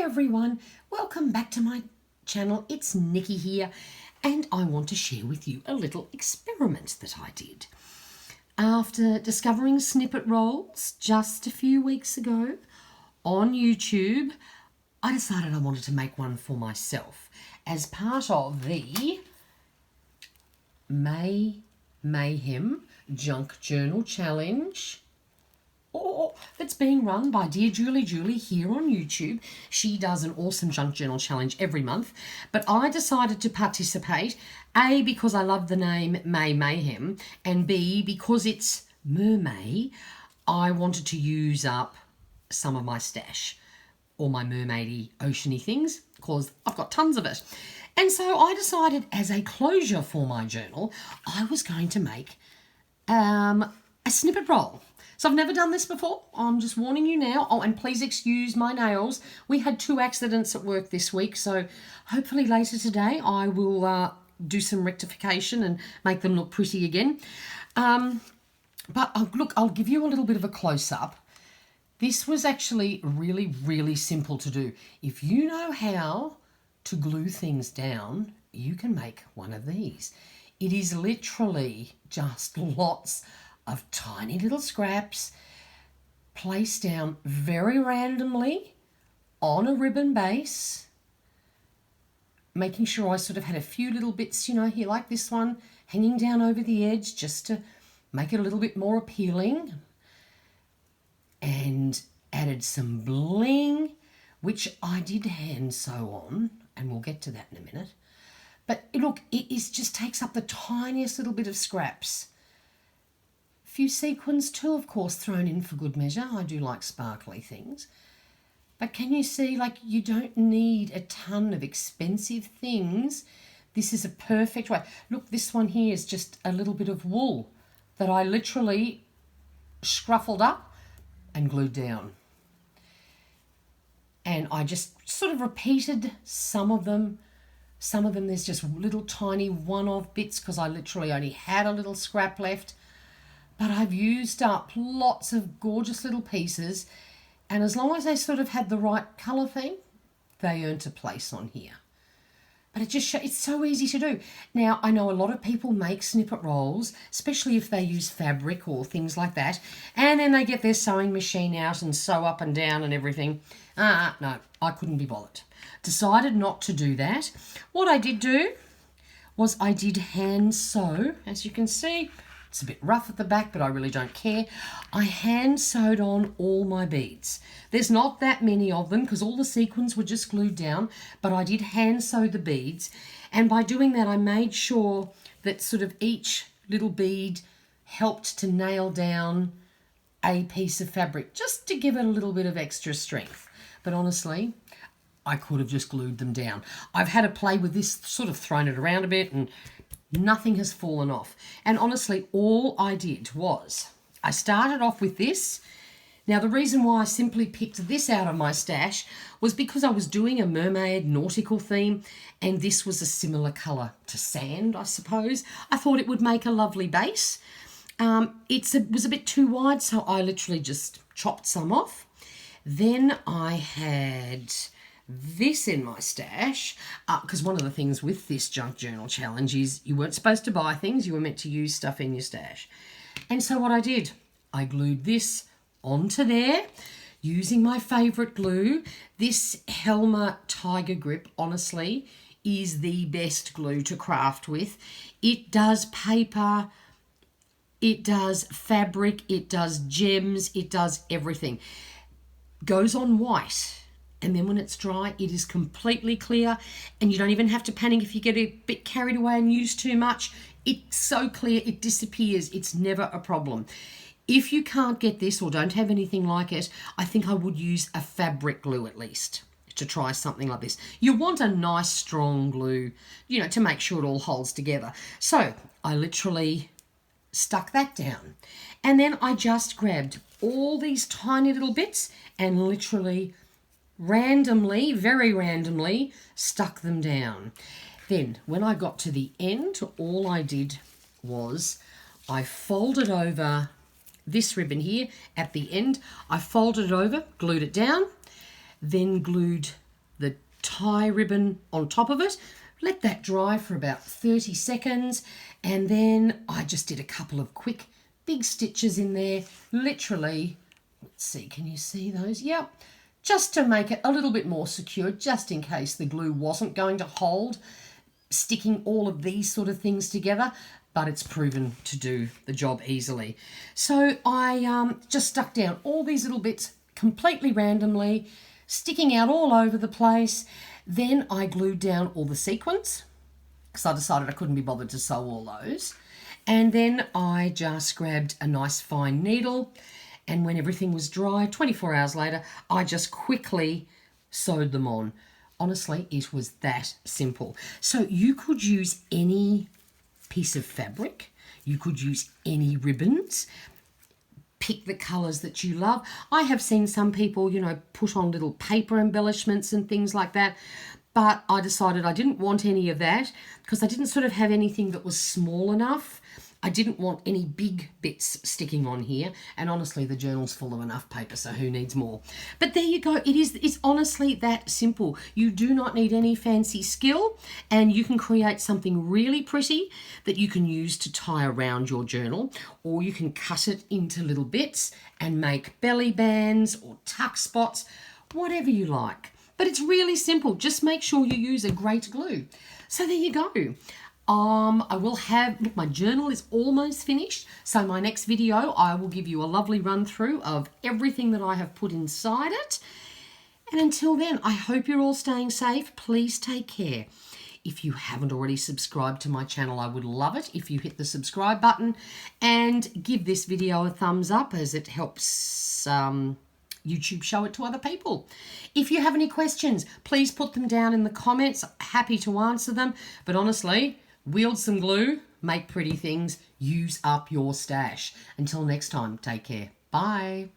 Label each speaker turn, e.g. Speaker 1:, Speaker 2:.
Speaker 1: everyone, welcome back to my channel. It's Nikki here and I want to share with you a little experiment that I did. After discovering snippet rolls just a few weeks ago on YouTube, I decided I wanted to make one for myself as part of the Mayhem Junk Journal Challenge that's being run by dear Julie here on YouTube. She does an awesome junk journal challenge every month, but I decided to participate, A, because I love the name Mayhem, and B, because it's mermaid. I wanted to use up some of my stash, all my mermaidy, oceany things, because I've got tons of it. And so I decided, as a closure for my journal, I was going to make a snippet roll. So I've never done this before. I'm just warning you now. Oh, and please excuse my nails. We had 2 accidents at work this week, so hopefully later today I will do some rectification and make them look pretty again. But look, I'll give you a little bit of a close-up. This was actually really simple to do. If you know how to glue things down, you can make one of these. It is literally just lots of tiny little scraps placed down very randomly on a ribbon base, making sure I sort of had a few little bits, you know, here like this one, hanging down over the edge just to make it a little bit more appealing, and added some bling, which I did hand sew on, and we'll get to that in a minute. But look, it just takes up the tiniest little bit of scraps. Few sequins too, of course, thrown in for good measure. I do like sparkly things. But can you see, like, you don't need a ton of expensive things. This is a perfect way. Look, this one here is just a little bit of wool that I literally scruffled up and glued down. And I just sort of repeated some of them. Some of them there's just little tiny one-off bits because I literally only had a little scrap left. But I've used up lots of gorgeous little pieces, and as long as they sort of had the right colour theme, they earned a place on here. But it just it's so easy to do. Now, I know a lot of people make snippet rolls, especially if they use fabric or things like that, and then they get their sewing machine out and sew up and down and everything. No, I couldn't be bothered. Decided not to do that. What I did do was I did hand sew, as you can see. It's a bit rough at the back, but I really don't care. I hand sewed on all my beads. There's not that many of them because all the sequins were just glued down, but I did hand sew the beads. And by doing that, I made sure that sort of each little bead helped to nail down a piece of fabric, just to give it a little bit of extra strength. But honestly, I could have just glued them down. I've had to play with this, sort of thrown it around a bit, and nothing has fallen off. And honestly, all I did was I started off with this. Now, the reason why I simply picked this out of my stash was because I was doing a mermaid nautical theme, and this was a similar colour to sand, I suppose. I thought it would make a lovely base. It was a bit too wide, so I literally just chopped some off. Then I had this in my stash, because one of the things with this junk journal challenge is you weren't supposed to buy things, you were meant to use stuff in your stash. And so what I did, I glued this onto there using my favourite glue. This Helmer Tiger Grip, honestly, is the best glue to craft with. It does paper, it does fabric, it does gems, it does everything. Goes on white. And then when it's dry, it is completely clear, and you don't even have to panic if you get a bit carried away and use too much. It's so clear, it disappears. It's never a problem. If you can't get this or don't have anything like it, I think I would use a fabric glue at least to try something like this. You want a nice strong glue, you know, to make sure it all holds together. So I literally stuck that down, and then I just grabbed all these tiny little bits and literally randomly, very randomly, stuck them down. Then when I got to the end, all I did was I folded over this ribbon here at the end. I folded it over, glued it down, then glued tie ribbon on top of it. Let that dry for about 30 seconds. And then I just did a couple of quick big stitches in there. Literally, let's see, can you see those? Yep. Just to make it a little bit more secure, just in case the glue wasn't going to hold sticking all of these sort of things together, but it's proven to do the job easily. So I just stuck down all these little bits completely randomly, sticking out all over the place. Then I glued down all the sequins because I decided I couldn't be bothered to sew all those. And then I just grabbed a nice fine needle, and when everything was dry, 24 hours later, I just quickly sewed them on. Honestly, it was that simple. So you could use any piece of fabric. You could use any ribbons. Pick the colours that you love. I have seen some people, you know, put on little paper embellishments and things like that. But I decided I didn't want any of that because I didn't sort of have anything that was small enough. I didn't want any big bits sticking on here, and honestly the journal's full of enough paper, so who needs more? But there you go. It's honestly that simple. You do not need any fancy skill, and you can create something really pretty that you can use to tie around your journal, or you can cut it into little bits and make belly bands or tuck spots, whatever you like. But it's really simple. Just make sure you use a great glue. So there you go. I will have, look, my journal is almost finished. So my next video, I will give you a lovely run through of everything that I have put inside it. And until then, I hope you're all staying safe. Please take care. If you haven't already subscribed to my channel, I would love it if you hit the subscribe button and give this video a thumbs up, as it helps YouTube show it to other people. If you have any questions, please put them down in the comments. Happy to answer them. But honestly, wield some glue, make pretty things, use up your stash. Until next time, take care. Bye.